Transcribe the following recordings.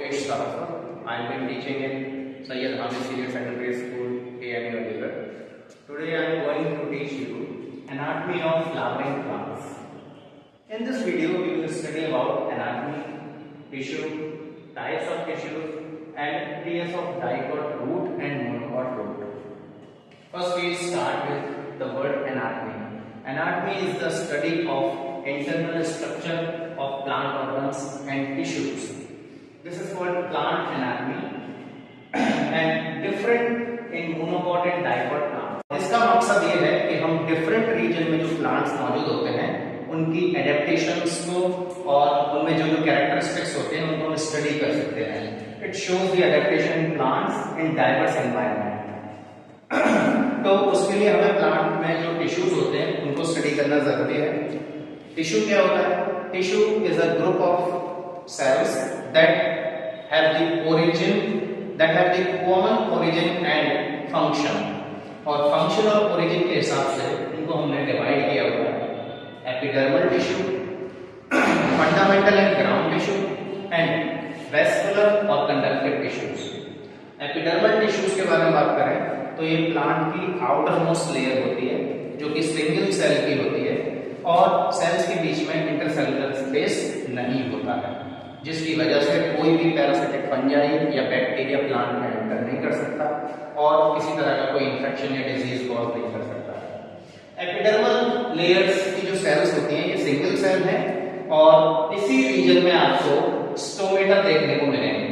Yogesh Saraswat. I have been teaching in Sayyid Hamid Senior Secondary School, AMU Aligarh. Today I am going to teach you anatomy of flowering plants. In this video we will study about anatomy, tissue, types of tissues and pairs of dicot root and monocot root. First we start with the word anatomy. Anatomy is the study of internal structure of plant organs and tissues. This is called plant anatomy and different in monocot and dicot plant. इसका मकसद ये है कि हम different reason में जो plants मौजूद होते हैं उनकी एडेप्टेशंस को और उनमें जो जो कैरेक्टरिस्टिक्स होते हैं उनको हम स्टडी कर सकते हैं. It shows the adaptation in plants in diverse environment. तो उसके लिए हमें प्लांट में जो टिश्यूज होते हैं उनको स्टडी करना जरूरी है. टिश्यू क्या होता है? Tissue is a group of cells that have the origin, that have the common origin and function. और फंक्शन और ओरिजिन के हिसाब से इनको हमने डिवाइड किया हुआ है. Epidermal tissue, fundamental and ground tissue and vascular और कंडक्टिव टिश्यूज. एपिडर्मल टिश्यूज के बारे में बात करें तो ये प्लांट की आउटर मोस्ट लेयर होती है जो कि सिंगल सेल की होती है और सेल्स के बीच में इंटरसेलुलर स्पेस नहीं होता है, जिसकी वजह से कोई भी पैरासिटिक फंजाई या बैक्टीरिया प्लांट में एंटर नहीं कर सकता और किसी तरह का कोई इंफेक्शन या डिजीज कॉज नहीं कर सकता. एपिडर्मल लेयर्स की जो सेल्स होती हैं ये सिंगल सेल है और इसी रीजन में आपको स्टोमेटा देखने को मिलेंगे.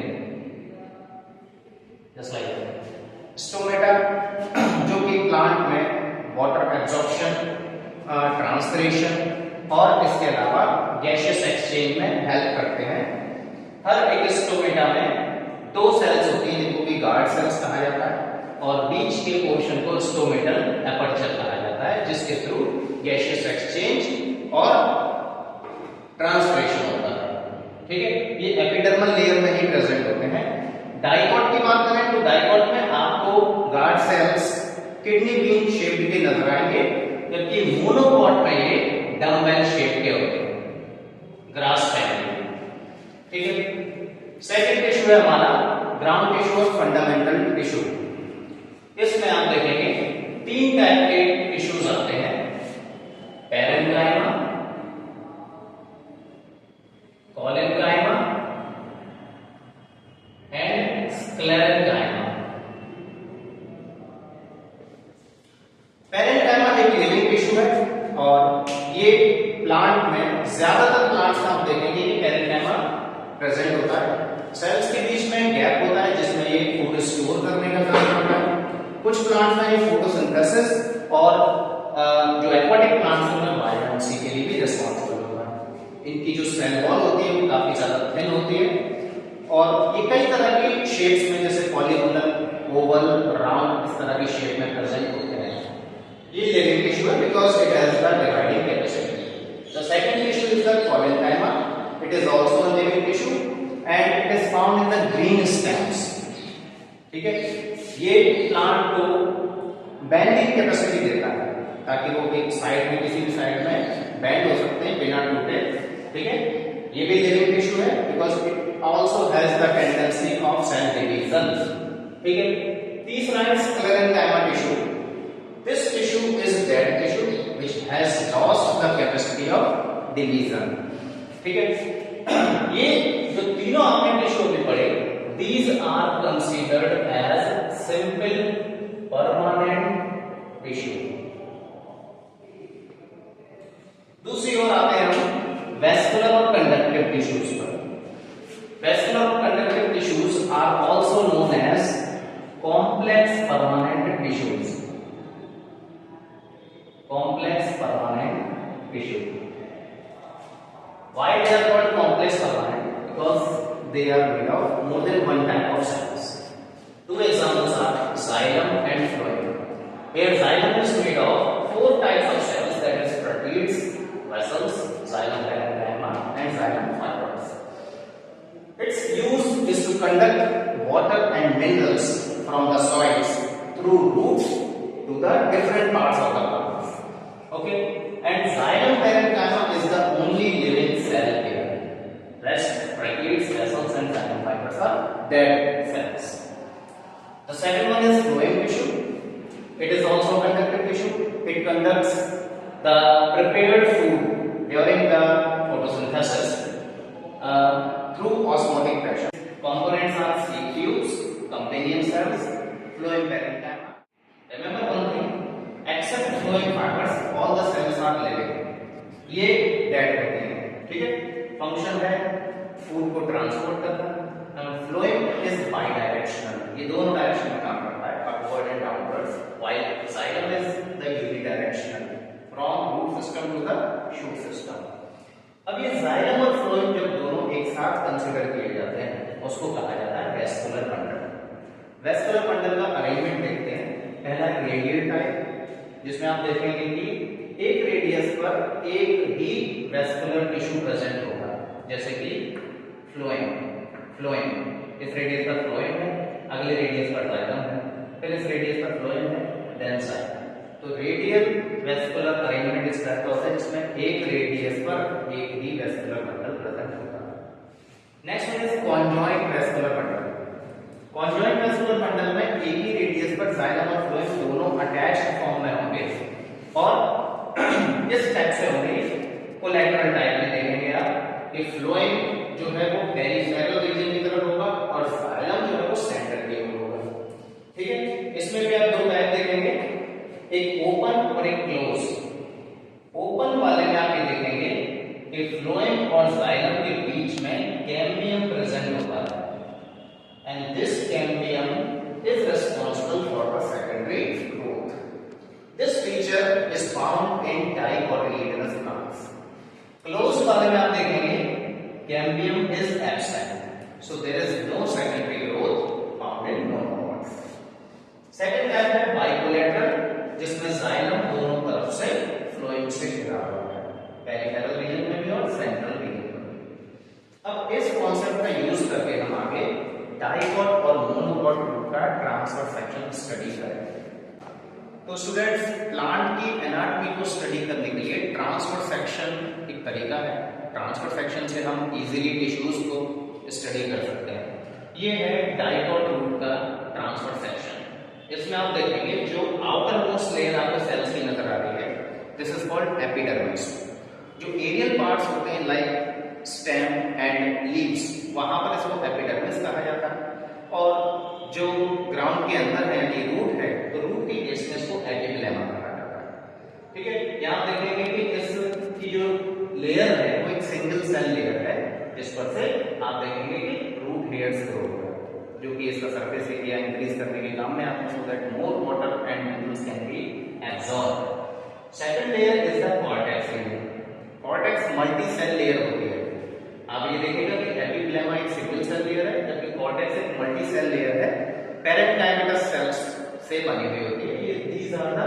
जस्ट लाइक स्टोमेटा जो कि प्लांट में वाटर एब्जॉर्प्शन, ट्रांसपिरेशन और इसके अलावा गैसियस एक्सचेंज में हेल्प करते हैं. हर एक स्टोमेटा में दो सेल्स होती हैं जिनको कि गार्ड सेल्स कहा जाता है और बीच के पोर्शन को स्टोमेटल एपर्चर कहा जाता है जिसके थ्रू गैसियस एक्सचेंज और ट्रांसपिरेशन होता है. ठीक है, ये एपिडर्मल लेयर में ही प्रेजेंट होते हैं. डाइकॉट की बात करें तो डाइकॉट में आपको guard cells kidney bean shape के नजर आएंगे, जबकि मोनोकॉट में ये डम्बेल शेप के होते हैं, ग्रास फैमिली. ठीक है, सेकंड टिश्यू है हमारा ग्राउंड टिश्यू और फंडामेंटल टिश्यू. इसमें आप देखेंगे तीन टाइप के टिश्यूज आते हैं. Parenchyma, collenchyma and sclerenchyma. Parenchyma एक लिविंग टिश्यू है और ये प्लांट में ज्यादातर प्लांट्स में आप देखेंगे कि पैरेन्काइमा प्रेजेंट होता है. सेल्स के बीच में गैप होता है जिसमें ये फूड स्टोर करने का काम करता है. कुछ प्लांट्स में ये फोटोसिंथेसिस और जो एक्वाटिक प्लांट्स हैं उनमें बायोमासी के लिए भी रिस्पांसिबल होता है. इनकी जो सेल वॉल होती है वो काफी ज्यादा थिन होती है और ये कई तरह की शेप्स में जैसे पॉलीगोनल, ओवल, राउंड इस तरह की शेप में प्रेजेंट होते हैं. ये लिविंग टिश्यू है because it has the dividing capacity. The second tissue is the collenchyma. It is also a living tissue and it is found in the green stems. ठीक है, ये प्लांट को bending capacity देता है ताकि वो एक साइड में किसी भी साइड में बेंड हो सकते हैं बिना टूटे. ठीक है, ये भी लिविंग टिश्यू है because it also has the tendency of cell division. ठीक है, तीसरा है sclerenchyma tissue. This tissue is dead tissue which has lost the capacity of division. ठीक है, ये जो तीनों आपने टिश्यू में पढ़े these are considered as simple permanent tissue. दूसरी ओर आते हैं हम वेस्कुलर और कंडक्टिव टिश्यूज पर. वेस्कुलर और conductive tissues are also known as complex permanent tissues. Complex permanent tissue. Why they are called complex permanent? Because they are made of more than one type of cells. Two examples are xylem and phloem. Here xylem is made of four types of cells, that is proteids, vessels, xylem parenchyma and xylem fibers. Its use is to conduct water and minerals from the soils through roots to the different parts of the plants. Okay, and xylem parenchyma is the only living cell here. Rest proteids, vessels and xylem fibers are dead cells. The second one is phloem tissue. It is also a conductive tissue. It conducts the prepared food during the photosynthesis through osmotic pressure. Components are seed tubes, companion cells, phloem parenchyma. Remember one thing, except phloem fibers, all the cells are living. ये dead होते हैं, ठीक है? Function है food को transport करना। Phloem is by directional, ये दोनों डायरेक्शन में काम करता है, upward and downwards, while xylem is the unidirectional from root system to the shoot system. अब ये जाइलम और फ्लोएम जब दोनों एक साथ कंसीडर किए जाते हैं उसको कहा जाता है वेस्कुलर बंडल। वेस्कुलर बंडल का अरेंजमेंट देखते हैं। पहला रेडियल टाइप, जिसमें आप देखेंगे कि एक रेडियस पर एक ही वेस्कुलर टिश्यू प्रेजेंट होगा, जैसे कि फ्लोएम इस रेडियस पर फ्लोएम है, अगले रेडियस पर जाइलम है, फिर इस रेडियस पर फ्लोएम है, देन जाइलम। तो रेडियल वेस्कुलर अरेंजमेंट इस टाइप का होता है जिसमें एक रेडियस पर एक ही वेस्कुलर बंडल प्रेजेंट होता है। Next one is conjoint vascular bundle. Conjoint vascular bundle में एक ही रेडियस पर जाइलम और फ्लोएम दोनों अटैच्ड फॉर्म में होंगे और इस टाइप से होंगे। कोलैटरल टाइप में देखेंगे आप कि फ्लोएम जो है वो पेरिफेरल रीजन की तरफ होगा और जाइलम जो है वो सेंटर की ओर होगा, ठीक है? इसमें भी आप दो टाइप देखेंगे, एक ओपन और एक क्लोज। ओपन वाले में आप ये देखेंगे कि फ्लोएम और जाइलम के बीच में कैम्बियम प्रेजेंट होता है and this cambium is responsible for the secondary growth. This feature is found in dicotyledonous plants. Closed वाले में आप देखेंगे cambium is absent, so there is no secondary growth found in monocots. Second type है bicollateral, जिसमें xylem दोनों तरफ से phloem से घिरा हुआ है, पेरिफेरल रीजन में भी और सेंट्रल रीजन में भी। अब इस कॉन्सेप्ट का यूज करके हम आगे डाइकॉट और मोनोकॉट ग्रुप का ट्रांसफर सेक्शन स्टडी करेंगे। तो स्टूडेंट्स, प्लांट की एनाटॉमी को स्टडी करने के लिए ट्रांसफर सेक्शन एक तरीका है। ट्रांसफर सेक्शन से हम इजीली टिश्यूज को स्टडी कर सकते हैं। ये है डाइकॉट रूट का ट्रांसफर सेक्शन। इसमें आप देखेंगे जो आउटर मोस्ट लेयर आपको सेल्स की नजर आ रही है, दिस इज कॉल्ड एपिडर्मिस। जो एरियल पार्ट्स होते हैं लाइक स्टेम एंड लीव्स, वहां पर इसको एपिडर्मिस कहा जाता है। और जो ग्राउंड के अंदर है यानी रूट है, तो रूट की केस को एपिब्लेमा कहा जाता है, ठीक है? यहाँ देखेंगे कि इसकी जो लेयर है वो एक सिंगल सेल लेयर है, जिस पर से आप देखेंगे कि रूट हेयर्स ग्रो हो रहा है, जो कि इसका सरफेस एरिया इंक्रीज करने के काम में आते हैं, so that more water and minerals can be absorb. Second layer is the cortex layer. Cortex multi cell layer होती है। आप ये देखिएगा कि एपिब्लेमा एक सिंगल सेल लेयर है, जबकि कॉर्टेक्स एक मल्टी सेल लेयर है, पेरेन्काइमेटस सेल्स से बनी हुई होती है। ये दीज आर द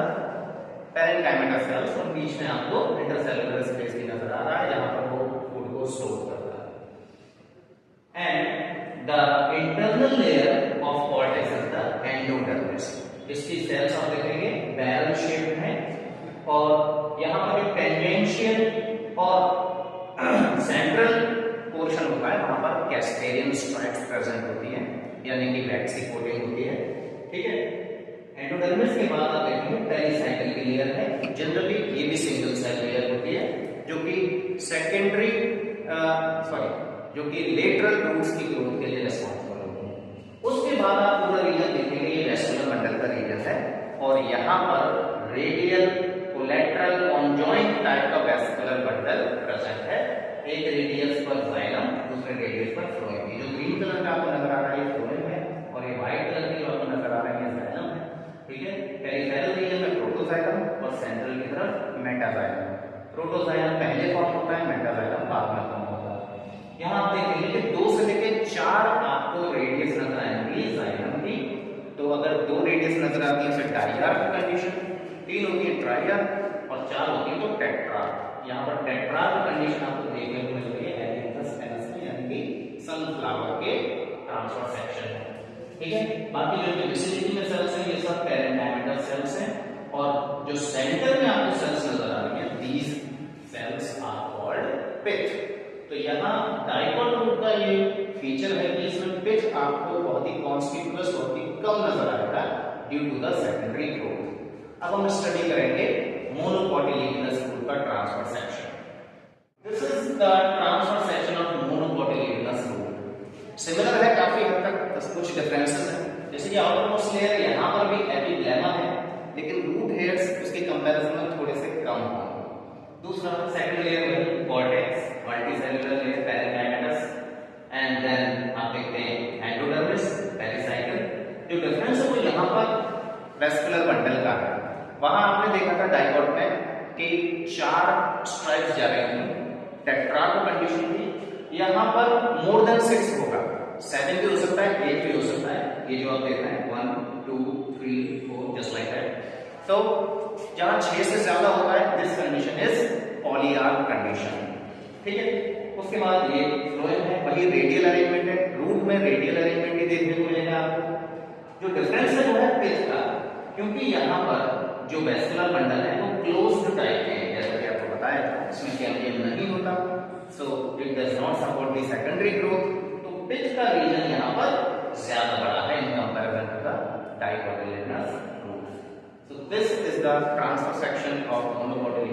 पेरेन्काइमेटस सेल्स, और बीच में आपको इंटरसेलुलर स्पेस भी नजर आ रहा है जहां पर वो फूड को स्टोर करता है। And the internal layer of cortex is the endodermis. इसकी सेल्स आप देखेंगे बैरल शेप है और यहाँ पर एक टेंजेंशियल और सेंट्रल पोर्शन होता है, वहां पर कैस्पेरियन स्ट्राइप्स प्रेजेंट होती है, यानी कि वैक्सी कोटिंग होती है, ठीक है? एंडोडर्मिस के बाद आप देखेंगे पेरिसाइकल की लेयर है। जनरली ये भी सिंगल सेल लेयर होती है, जो कि सेकेंडरी जो कि लेटरल रूट्स की ग्रोथ के लिए रिस्पांसिबल होती है। उसके बाद आप पूरा रीजन देखेंगे, ये वेस्कुलर बंडल का रीजन है और यहाँ पर रेडियल, कोलैटरल, कॉन्जॉइंट टाइप का वेस्कुलर बंडल प्रेजेंट है। एक रेडियस पर जाइलम, दूसरे रेडियस पर फ्लोएम। ये जो ग्रीन कलर का आपको नजर आ रहा है ये फ्लोएम है और ये व्हाइट कलर की आपको नजर आ रहा है ये जाइलम है, ठीक है? पेरिफेरल रीजन में प्रोटोजाइलम और सेंट्रल की तरफ मेटाजाइलम। प्रोटोजाइलम पहले फॉर्म होता है, मेटाजाइलम बाद में फॉर्म होता है। यहाँ आप देखेंगे कि 2 से लेकर 4 आपको रेडियस नजर आएंगी जाइलम की। तो अगर 2 रेडियस नजर आती है उसे डाइआर्क कंडीशन, 3 होती है ट्राइआर्क और 4 होती है तो टेट्रार्क। यहाँ पर टेट्रार्क कंडीशन आपको देखने को मिल रही है एलियंथस पेनिस, यानी कि सनफ्लावर के ट्रांसफर सेक्शन है, ठीक है? बाकी जो विसिनिटी में सेल्स हैं ये सब पेरेन्काइमेटस सेल्स हैं और जो सेंटर में आपको सेल्स नजर आ रही है दीज सेल्स आर कॉल्ड पिथ। तो यहाँ डाइकॉट रूट का ये फीचर है कि इसमें पिच आपको बहुत ही कॉन्स्पिकुअस, बहुत ही कम नजर आएगा due to the secondary growth. अब हम स्टडी करेंगे मोनोकोटिलिडनस रूट का transfer section. This is the transfer section of monocotyledonous root. Similar है काफी हद तक, बस कुछ डिफरेंसेस हैं। जैसे कि आउटरमोस्ट लेयर यहां पर भी एपिग्लेमा है, लेकिन रूट हेयर्स उसके कंपैरिजन में थोड़े से कम होंगे। दूसरा सेकंड लेयर में कॉर्टेक्स, मल्टीसेलुलर लेयर, पेरिकाइनेटस, एंड देन आप देखते हैं एंडोडर्मिस, पेरिसाइकल। जो डिफरेंस है वो यहाँ पर वेस्कुलर बंडल का है। वहां आपने देखा था डाइकोट में कि 4 स्ट्राइप्स जा रही थी, टेट्राड कंडीशन थी। यहाँ पर मोर देन 6 होगा, 7 भी हो सकता है, 8 भी हो सकता है। ये जो आप देख रहे हैं 1 2 3 4 जस्ट लाइक दैट। तो जहां 6 से ज्यादा होता है, this condition is polyarch condition. ठीक है, उसके बाद ये फ्लोएम है, वही रेडियल अरेंजमेंट है। रूट में रेडियल अरेंजमेंट ही देखने को मिलेगा आपको। जो डिफरेंस है वो है पिच का, क्योंकि यहाँ पर जो वेस्कुलर बंडल है वो क्लोज्ड टाइप है, जैसा कि आपको बताया था, इसमें कैम्बियम नहीं होता, so it does not support the secondary growth. तो पिच का रीजन यहाँ पर ज्यादा बड़ा है in comparison to the dicotyledonous root. So this is the transfer section of monocotyledonous